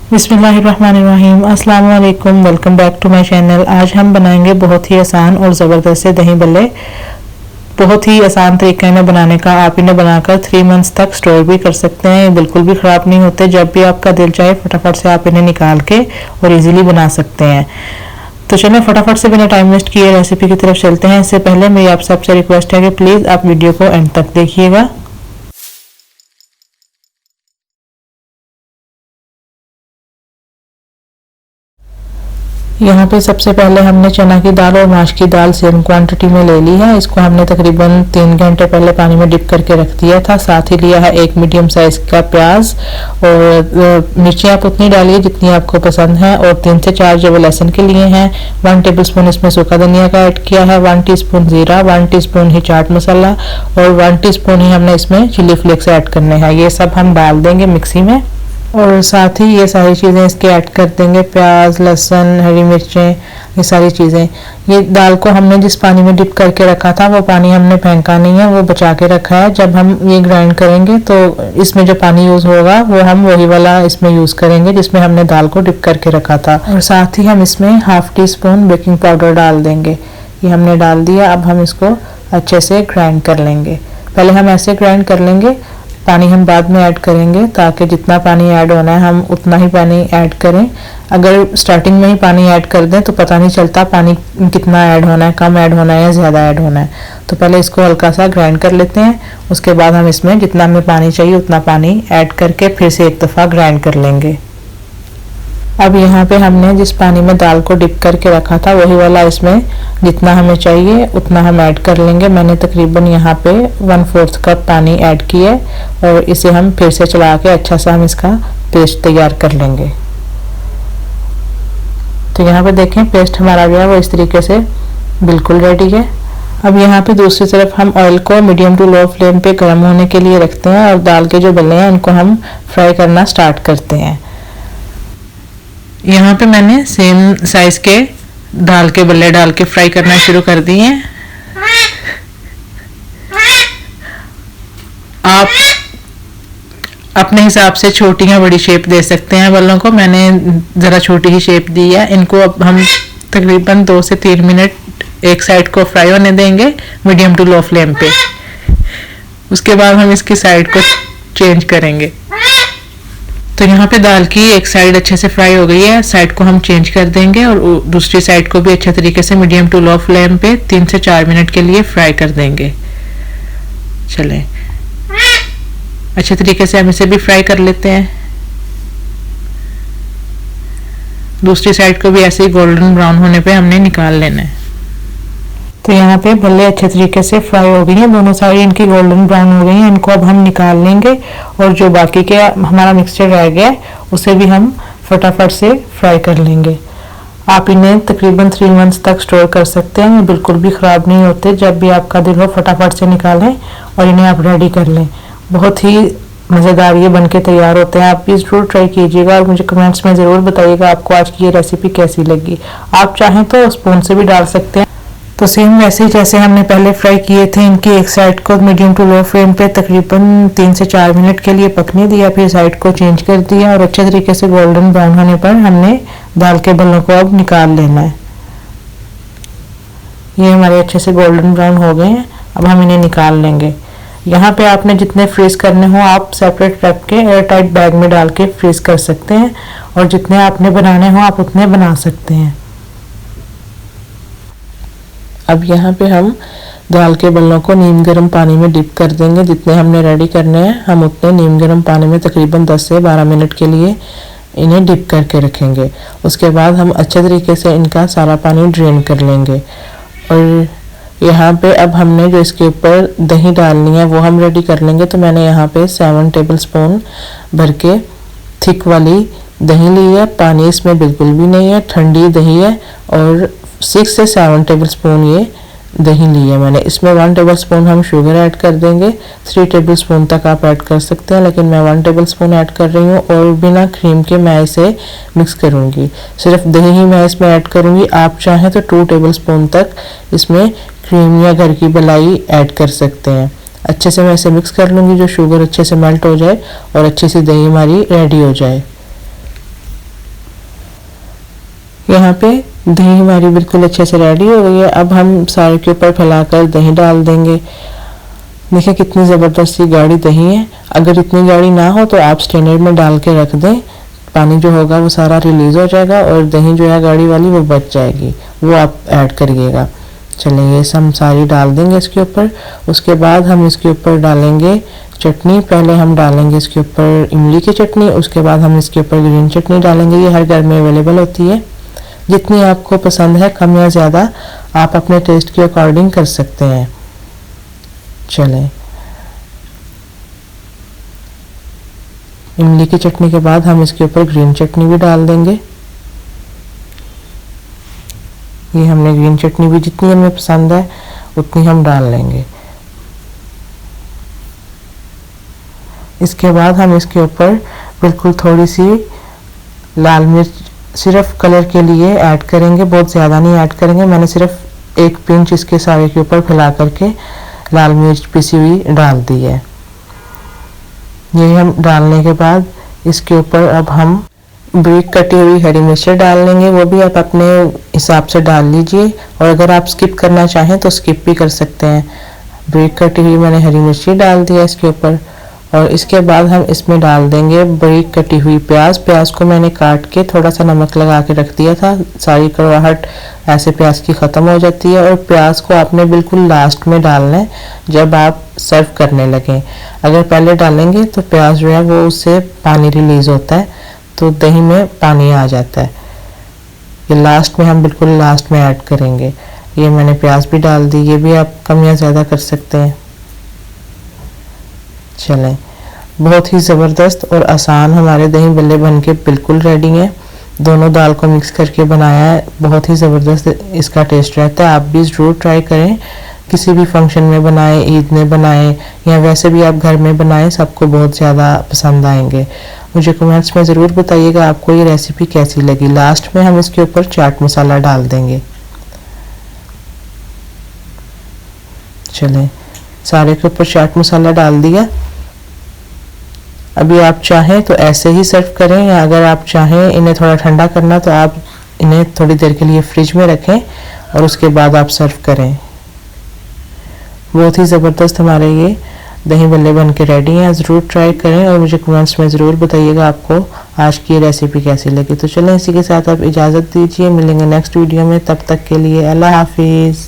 बिस्मिल्लाहिर्रहमानिर्रहीम। अस्सलाम वालेकुम, welcome back to my channel. आज हम बनाएंगे बहुत ही आसान और ज़बरदस्त से दही बल्ले। बहुत ही आसान तरीका है बनाने का। आप इन्हें बनाकर 3 मंथ्स तक स्टोर भी कर सकते हैं, बिल्कुल भी ख़राब नहीं होते। जब भी आपका दिल चाहे फटाफट से आप इन्हें निकाल के और इजीली बना सकते हैं। तो चलें फटाफट से बिना टाइम वेस्ट किए रेसिपी की तरफ चलते हैं। इससे पहले मेरी आप सबसे रिक्वेस्ट है कि प्लीज़ आप वीडियो को एंड तक देखिएगा। यहाँ पे सबसे पहले हमने चना की दाल और माश की दाल सेम क्वांटिटी में ले ली है। इसको हमने तकरीबन 3 घंटे पहले पानी में डिप करके रख दिया था। साथ ही लिया है एक मीडियम साइज का प्याज और मिर्ची आप उतनी डालिए जितनी आपको पसंद है। और 3 से 4 जब लहसुन के लिए हैं। 1 टेबलस्पून इसमें सूखा धनिया का ऐड किया है, 1 टीस्पून जीरा, 1 टीस्पून ही चाट मसाला और 1 टीस्पून ही हमने इसमें चिली फ्लेक्स ऐड करने हैं। ये सब हम डाल देंगे मिक्सी में और साथ ही ये सारी चीज़ें इसके ऐड कर देंगे, प्याज, लहसुन, हरी मिर्चें, ये सारी चीज़ें। ये दाल को हमने जिस पानी में डिप करके रखा था वो पानी हमने फेंका नहीं है, वो बचा के रखा है। जब हम ये ग्राइंड करेंगे तो इसमें जो पानी यूज़ होगा वो हम वही वाला इसमें यूज़ करेंगे जिसमें हमने दाल को डिप करके रखा था। और साथ ही हम इसमें 1/2 टीस्पून बेकिंग पाउडर डाल देंगे। ये हमने डाल दिया। अब हम इसको अच्छे से ग्राइंड कर लेंगे। पहले हम ऐसे ग्राइंड कर लेंगे, पानी हम बाद में ऐड करेंगे ताकि जितना पानी ऐड होना है हम उतना ही पानी ऐड करें। अगर स्टार्टिंग में ही पानी ऐड कर दें तो पता नहीं चलता पानी कितना ऐड होना है, कम ऐड होना है या ज़्यादा ऐड होना है। तो पहले इसको हल्का सा ग्राइंड कर लेते हैं। उसके बाद हम इसमें जितना हमें पानी चाहिए उतना पानी ऐड करके फिर से एक दफ़ा ग्राइंड कर लेंगे। अब यहाँ पे हमने जिस पानी में दाल को डिप करके रखा था वही वाला इसमें जितना हमें चाहिए उतना हम ऐड कर लेंगे। मैंने तकरीबन यहाँ पे 1/4 कप पानी ऐड किया और इसे हम फिर से चला के अच्छा सा हम इसका पेस्ट तैयार कर लेंगे। तो यहाँ पे देखें पेस्ट हमारा जो है वो इस तरीके से बिल्कुल रेडी है। अब यहाँ पे दूसरी तरफ हम ऑयल को मीडियम टू लो फ्लेम पे गर्म होने के लिए रखते हैं और दाल के जो बल्ले हैं इनको हम फ्राई करना स्टार्ट करते हैं। यहाँ पे मैंने सेम साइज के दाल के बल्ले डाल के फ्राई करना शुरू कर दिए हैं। आप अपने हिसाब से छोटी या बड़ी शेप दे सकते हैं बल्लों को। मैंने ज़रा छोटी ही शेप दी है। इनको अब हम तकरीबन 2 से 3 मिनट एक साइड को फ्राई होने देंगे मीडियम टू लो फ्लेम पे। उसके बाद हम इसकी साइड को चेंज करेंगे। तो यहाँ पे दाल की एक साइड अच्छे से फ्राई हो गई है, साइड को हम चेंज कर देंगे और दूसरी साइड को भी अच्छे तरीके से मीडियम टू लो फ्लेम पे 3 से 4 मिनट के लिए फ्राई कर देंगे। चलें अच्छे तरीके से हम इसे भी फ्राई कर लेते हैं। दूसरी साइड को भी ऐसे ही गोल्डन ब्राउन होने पे हमने निकाल लेना है। तो यहाँ पे बल्ले अच्छे तरीके से फ्राई हो गई हैं, दोनों साइड इनकी गोल्डन ब्राउन हो गई हैं। इनको अब हम निकाल लेंगे और जो बाकी के हमारा मिक्सचर रह गया है उसे भी हम फटाफट से फ्राई कर लेंगे। आप इन्हें तकरीबन 3 मंथ्स तक स्टोर कर सकते हैं, ये बिल्कुल भी ख़राब नहीं होते। जब भी आपका दिल हो फटाफट से निकालें और इन्हें आप रेडी कर लें। बहुत ही मज़ेदार ये बनके तैयार होते हैं। आप भी ज़रूर ट्राई कीजिएगा और मुझे कमेंट्स में ज़रूर बताइएगा आपको आज की ये रेसिपी कैसी लगी। आप चाहें तो स्पून से भी डाल सकते हैं। तो सेम वैसे ही जैसे हमने पहले फ्राई किए थे, इनकी एक साइड को मीडियम टू लो फ्लेम पे तकरीबन 3 से 4 मिनट के लिए पकने दिया, फिर साइड को चेंज कर दिया और अच्छे तरीके से गोल्डन ब्राउन होने पर हमने दाल के बल्लों को अब निकाल लेना है। ये हमारे अच्छे से गोल्डन ब्राउन हो गए हैं, अब हम इन्हें निकाल लेंगे। यहाँ पे आपने जितने फ्रीज करने हो आप सेपरेट रख के एयर टाइट बैग में डाल के फ्रीज कर सकते हैं और जितने आपने बनाने हो आप उतने बना सकते हैं। अब यहाँ पे हम दाल के बल्लों को नीम गर्म पानी में डिप कर देंगे। जितने हमने रेडी करने हैं हम उतने नीम गर्म पानी में तकरीबन 10 से 12 मिनट के लिए इन्हें डिप करके रखेंगे। उसके बाद हम अच्छे तरीके से इनका सारा पानी ड्रेन कर लेंगे। और यहाँ पे अब हमने जो इसके ऊपर दही डालनी है वो हम रेडी कर लेंगे। तो मैंने यहाँ पे 7 टेबलस्पून भर के थिक वाली दही ली है। पानी इसमें बिल्कुल भी नहीं है, ठंडी दही है। और 6 से 7 टेबलस्पून ये दही ली है मैंने। इसमें 1 टेबलस्पून हम शुगर ऐड कर देंगे। 3 टेबलस्पून तक आप ऐड कर सकते हैं, लेकिन मैं 1 टेबलस्पून ऐड कर रही हूँ और बिना क्रीम के मैं इसे मिक्स करूँगी। सिर्फ दही ही मैं इसमें ऐड करूँगी। आप चाहें तो 2 टेबलस्पून तक इसमें क्रीम या घर की मलाई ऐड कर सकते हैं। अच्छे से मैं इसे मिक्स कर लूँगी, जो शुगर अच्छे से मेल्ट हो जाए और अच्छी सी दही हमारी रेडी हो जाए। यहाँ पे दही हमारी बिल्कुल अच्छे से रेडी हो गई है। अब हम सारे के ऊपर फैलाकर दही डाल देंगे। देखिए कितनी ज़बरदस्त सी गाढ़ी दही है। अगर इतनी गाढ़ी ना हो तो आप स्ट्रेनर में डाल के रख दें, पानी जो होगा वो सारा रिलीज़ हो जाएगा और दही जो है गाढ़ी वाली वो बच जाएगी, वो आप ऐड करिएगा। चलिए ये सब सारी डाल देंगे इसके ऊपर। उसके बाद हम इसके ऊपर डालेंगे चटनी। पहले हम डालेंगे इसके ऊपर इमली की चटनी, उसके बाद हम इसके ऊपर ग्रीन चटनी डालेंगे। ये हर घर में अवेलेबल होती है, जितनी आपको पसंद है कम या ज़्यादा आप अपने टेस्ट के अकॉर्डिंग कर सकते हैं। चलें, इमली की चटनी के बाद हम इसके ऊपर ग्रीन चटनी भी डाल देंगे। ये हमने ग्रीन चटनी भी जितनी हमें पसंद है उतनी हम डाल लेंगे। इसके बाद हम इसके ऊपर बिल्कुल थोड़ी सी लाल मिर्च सिर्फ कलर के लिए ऐड करेंगे, बहुत ज़्यादा नहीं ऐड करेंगे। मैंने सिर्फ एक पिंच इसके सारे के ऊपर फैला करके लाल मिर्च पिसी हुई डाल दी है। ये हम डालने के बाद इसके ऊपर अब हम ब्रीक कटी हुई हरी मिर्चें डाल लेंगे, वो भी आप अपने हिसाब से डाल लीजिए और अगर आप स्किप करना चाहें तो स्किप भी कर सकते हैं। ब्रीक कटी हुई मैंने हरी मिर्ची डाल दिया इसके ऊपर और इसके बाद हम इसमें डाल देंगे ब्रीक कटी हुई प्याज। प्याज को मैंने काट के थोड़ा सा नमक लगा के रख दिया था, सारी कड़वाहट ऐसे प्याज की ख़त्म हो जाती है। और प्याज को आपने बिल्कुल लास्ट में डालना है जब आप सर्व करने लगें। अगर पहले डालेंगे तो प्याज जो है वो उससे पानी रिलीज़ होता है तो दही में पानी आ जाता है। ये लास्ट में हम बिल्कुल लास्ट में ऐड करेंगे। ये मैंने प्याज भी डाल दी, ये भी आप कम या ज़्यादा कर सकते हैं। चलें, बहुत ही ज़बरदस्त और आसान हमारे दही बल्ले बन के बिल्कुल रेडी हैं। दोनों दाल को मिक्स करके बनाया है, बहुत ही ज़बरदस्त इसका टेस्ट रहता है। आप भी ज़रूर ट्राई करें, किसी भी फंक्शन में बनाएं, ईद में बनाएं या वैसे भी आप घर में बनाएं, सबको बहुत ज़्यादा पसंद आएंगे। मुझे कमेंट्स में ज़रूर बताइएगा आपको ये रेसिपी कैसी लगी। लास्ट में हम इसके ऊपर चाट मसाला डाल देंगे। चलें, सारे के ऊपर चाट मसाला डाल दिया। अभी आप चाहें तो ऐसे ही सर्व करें या अगर आप चाहें इन्हें थोड़ा ठंडा करना तो आप इन्हें थोड़ी देर के लिए फ्रिज में रखें और उसके बाद आप सर्व करें। बहुत ही ज़बरदस्त हमारे ये दही बल्ले बन के रेडी हैं। ज़रूर ट्राई करें और मुझे कमेंट्स में ज़रूर बताइएगा आपको आज की ये रेसिपी कैसी लगी। तो चलें, इसी के साथ आप इजाज़त दीजिए, मिलेंगे नेक्स्ट वीडियो में। तब तक के लिए अल्लाह हाफिज़।